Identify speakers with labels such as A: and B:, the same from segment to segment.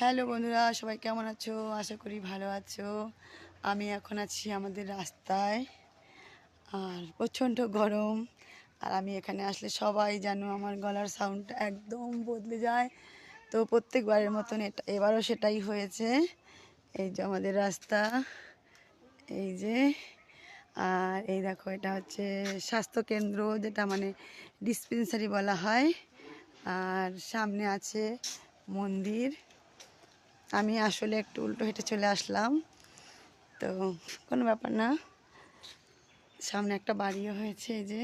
A: Hello বন্ধুরা, সবাই কেমন আছো? আশা করি ভালো আছো। আমি এখন আছি আমাদের রাস্তায়, আর প্রচণ্ড গরম। আর আমি এখানে আসলে সবাই জানো আমার গলার সাউন্ডটা একদম বদলে যায়। তো প্রত্যেকবারের মতন এবারও সেটাই হয়েছে। এই যে আমাদের রাস্তা, এই যে। আর এই দেখো, এটা হচ্ছে স্বাস্থ্যকেন্দ্র, যেটা মানে ডিসপেন্সারি বলা হয়। আর সামনে আছে মন্দির। আমি আসলে একটু উল্টো হেঁটে চলে আসলাম, তো কোনো ব্যাপার না। সামনে একটা বাড়িও হয়েছে। এই যে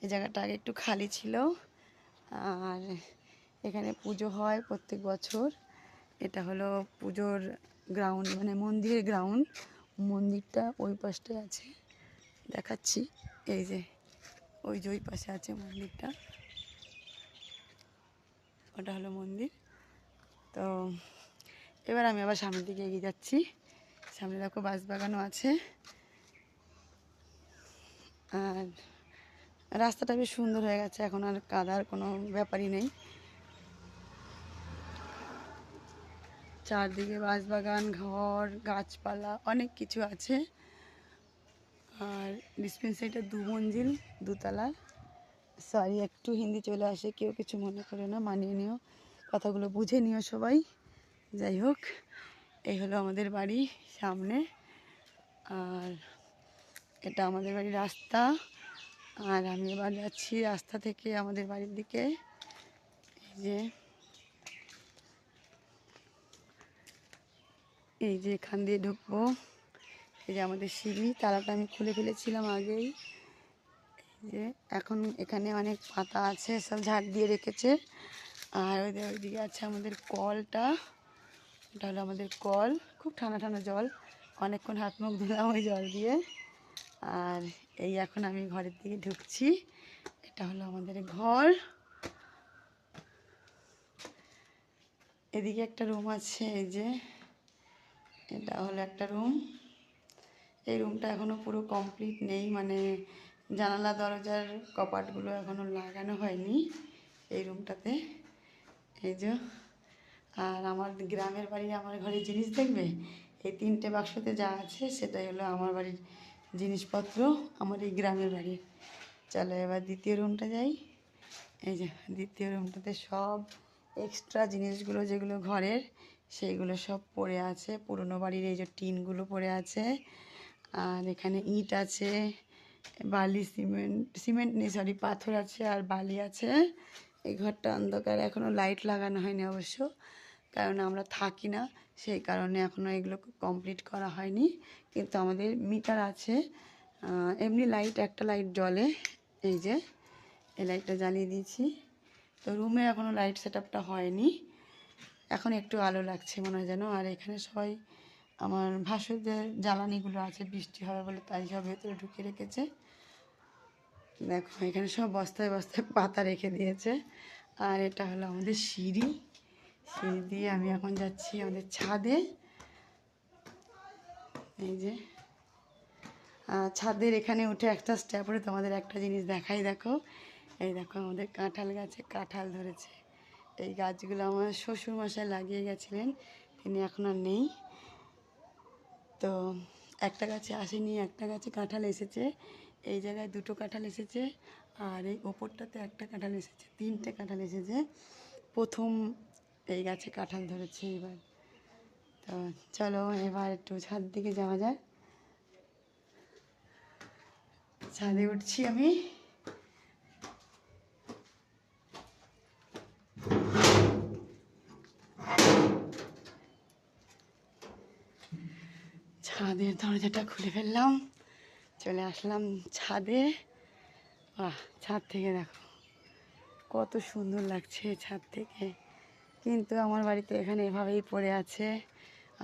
A: এই জায়গাটা আগে একটু খালি ছিল, আর এখানে পুজো হয় প্রত্যেক বছর। এটা হলো পুজোর গ্রাউন্ড, মানে মন্দিরের গ্রাউন্ড। মন্দিরটা ওই পাশটায় আছে, দেখাচ্ছি। এই যে ওই যে ওই পাশে আছে মন্দিরটা, ওটা হলো মন্দির। তো এবার আমি আবার সামনের দিকে এগিয়ে যাচ্ছি। সামনে দেখো বাঁশবাগানও আছে, আর রাস্তাটা বেশ সুন্দর হয়ে গেছে, এখন আর কাদার কোনো ব্যাপারই নেই। চারদিকে বাঁশবাগান, ঘর, গাছপালা, অনেক কিছু আছে। আর ডিসপেন্সারিটা 2 মঞ্জিল, 2 তলার। সরি, একটু হিন্দি চলে আসে, কেউ কিছু মনে করে না, মানিয়ে নিও, কথাগুলো বুঝে নিও সবাই। যাই হোক, এই হলো আমাদের বাড়ি সামনে। আর এটা আমাদের বাড়ির রাস্তা। আর আমি এবার যাচ্ছি রাস্তা থেকে আমাদের বাড়ির দিকে। এই যে এখান দিয়ে ঢুকবো। এই যে আমাদের সিঁড়ি, তালাটা আমি খুলে ফেলেছিলাম আগেই। এই যে এখন এখানে অনেক পাতা আছে, সব ঝাড় দিয়ে রেখেছে। আর ওইদিকে আছে আমাদের কলটা, এটা হলো আমাদের কল। খুব ঠান্ডা ঠান্ডা জল, অনেকক্ষণ হাত মুখ ধুলাম ওই জল দিয়ে। আর এই এখন আমি ঘরের দিকে ঢুকছি। এটা হলো আমাদের ঘর। এদিকে একটা রুম আছে, এই যে এটা হলো একটা রুম। এই রুমটা এখনও পুরো কমপ্লিট নেই, মানে জানালা দরজার কপাটগুলো এখনও লাগানো হয়নি এই রুমটাতে। এই যে, আর আমার গ্রামের বাড়ির আমার ঘরের জিনিস দেখবে, এই 3টে বাক্সতে যা আছে সেটাই হলো আমার বাড়ির জিনিসপত্র, আমার এই গ্রামের বাড়ির। চলো এবার দ্বিতীয় রুমটা যাই। এই যে দ্বিতীয় রুমটাতে সব এক্সট্রা জিনিসগুলো যেগুলো ঘরের, সেইগুলো সব পড়ে আছে। পুরনো বাড়ির এই যে টিনগুলো পড়ে আছে। আর এখানে ইট আছে, বালি, সিমেন্ট নেই, সরি, পাথর আছে আর বালি আছে। এই ঘরটা অন্ধকার, এখনও লাইট লাগানো হয়নি অবশ্য, কারণ আমরা থাকি না, সেই কারণে এখনও এগুলো কমপ্লিট করা হয়নি। কিন্তু আমাদের মিটার আছে, এমনি লাইট, একটা লাইট জ্বলে। এই যে এই লাইটটা জ্বালিয়ে দিয়েছি। তো রুমে এখনও লাইট সেট আপটা হয়নি, এখন একটু আলো লাগছে মনে হয় যেন। আর এখানে সবাই আমার ভাসুরদের জ্বালানিগুলো আছে, বৃষ্টি হবে বলে তাই সব ভেতরে ঢুকিয়ে রেখেছে। দেখো এখানে সব বস্তায় বস্তায় পাতা রেখে দিয়েছে। আর এটা হলো আমাদের সিঁড়ি। সিঁড়ি দিয়ে আমি এখন যাচ্ছি আমাদের ছাদে। এই যে ছাদের এখানে উঠে একটা স্টেপে তোমাদের একটা জিনিস দেখাই, দেখো। এই দেখো আমাদের কাঁঠাল গাছে কাঁঠাল ধরেছে। এই গাছগুলো আমার শ্বশুরমশাই লাগিয়ে গেছিলেন, তিনি এখন আর নেই। তো একটা গাছে আসেনি, একটা গাছে কাঁঠাল এসেছে। এই জায়গায় 2টো কাঁঠাল এসেছে, আর এই ওপরটাতে একটা কাঁঠাল এসেছে, 3টে কাঁঠাল এসেছে। প্রথম এই গাছে কাঁঠাল ধরেছে এবার। তো চলো এবার একটু ছাদ দিকে যাওয়া যায়। ছাদে উঠছি আমি। ছাদের দরজাটা খুলে ফেললাম, চলে আসলাম ছাদে। ছাদ থেকে দেখো কত সুন্দর লাগছে ছাদ থেকে। কিন্তু আমার বাড়িতে এখানে এভাবেই পড়ে আছে,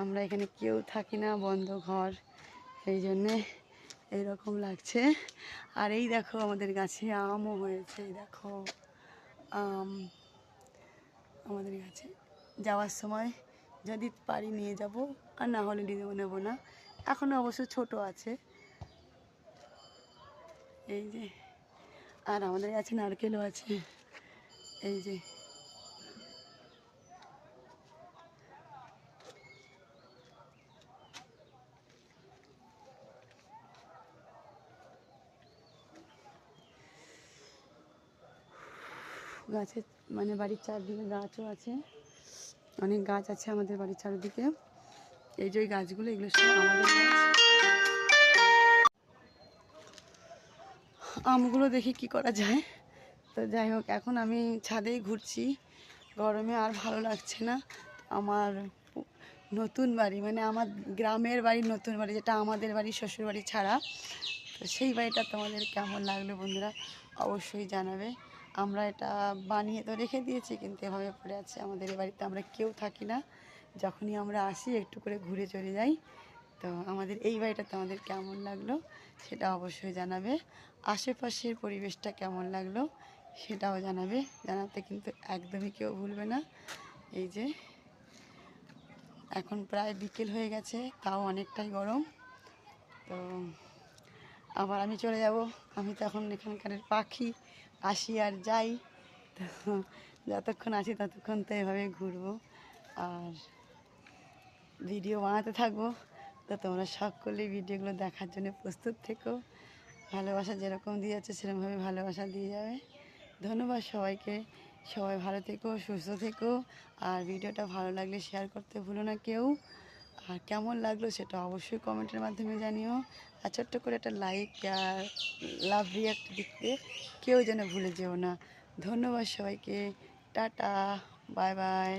A: আমরা এখানে কেউ থাকি না, বন্ধ ঘর, সেই জন্যে এইরকম লাগছে। আর এই দেখো আমাদের গাছে আমও হয়েছে, এই দেখো আম আমাদের গাছে। যাওয়ার সময় যদি পারি নিয়ে যাব, আর না হলে নেব না। এখনও অবশ্য ছোট আছে। এই যে, আর আমাদের কাছে নারকেলও আছে। এই যে গাছের মানে বাড়ির চারদিকে গাছও আছে, অনেক গাছ আছে আমাদের বাড়ির চারিদিকে। এই যে ওই গাছগুলো, এগুলো সব আমাদের গাছ। আমগুলো দেখি কি করা যায়। তো যাই হোক, এখন আমি ছাদেই ঘুরছি, গরমে আর ভালো লাগছে না। আমার নতুন বাড়ি মানে আমার গ্রামের বাড়ি, নতুন বাড়ি যেটা আমাদের বাড়ি, শ্বশুর বাড়ি ছাড়া। তো সেই বাড়িটা তোমাদের কেমন লাগলো বন্ধুরা অবশ্যই জানাবে। আমরা এটা বানিয়ে তো রেখে দিয়েছি, কিন্তু এভাবে পড়ে আছে। আমাদের এই বাড়িতে আমরা কেউ থাকি না, যখনই আমরা আসি একটু করে ঘুরে চলে যাই। তো আমাদের এই বাড়িটা তোমাদের কেমন লাগলো সেটা অবশ্যই জানাবে। আশেপাশের পরিবেশটা কেমন লাগলো সেটাও জানাবে, জানাতে কিন্তু একদমই কেউ ভুলবে না। এই যে এখন প্রায় বিকেল হয়ে গেছে, তাও অনেকটাই গরম। তো আবার আমি চলে যাব, আমি তো এখন এখানকার পাখি, আসি আর যাই। তো যতক্ষণ আসি ততক্ষণ তো এভাবে ঘুরবো আর ভিডিও বানাতে থাকবো। তো তোমরা সকলেই ভিডিওগুলো দেখার জন্য প্রস্তুত থেকো, ভালোবাসা যেরকম দিয়ে যাচ্ছে সেরকমভাবে ভালোবাসা দিয়ে যাবে। ধন্যবাদ সবাইকে, সবাই ভালো থেকো, সুস্থ থেকো। আর ভিডিওটা ভালো লাগলে শেয়ার করতে ভুলো না কেউ। আর কেমন লাগলো সেটা অবশ্যই কমেন্টের মাধ্যমে জানিও। আর ছোট্ট করে একটা লাইক আর লাভ রিয়াক্ট দিতে কেউ যেন ভুলে যেও না। ধন্যবাদ সবাইকে, টাটা, বাই বাই।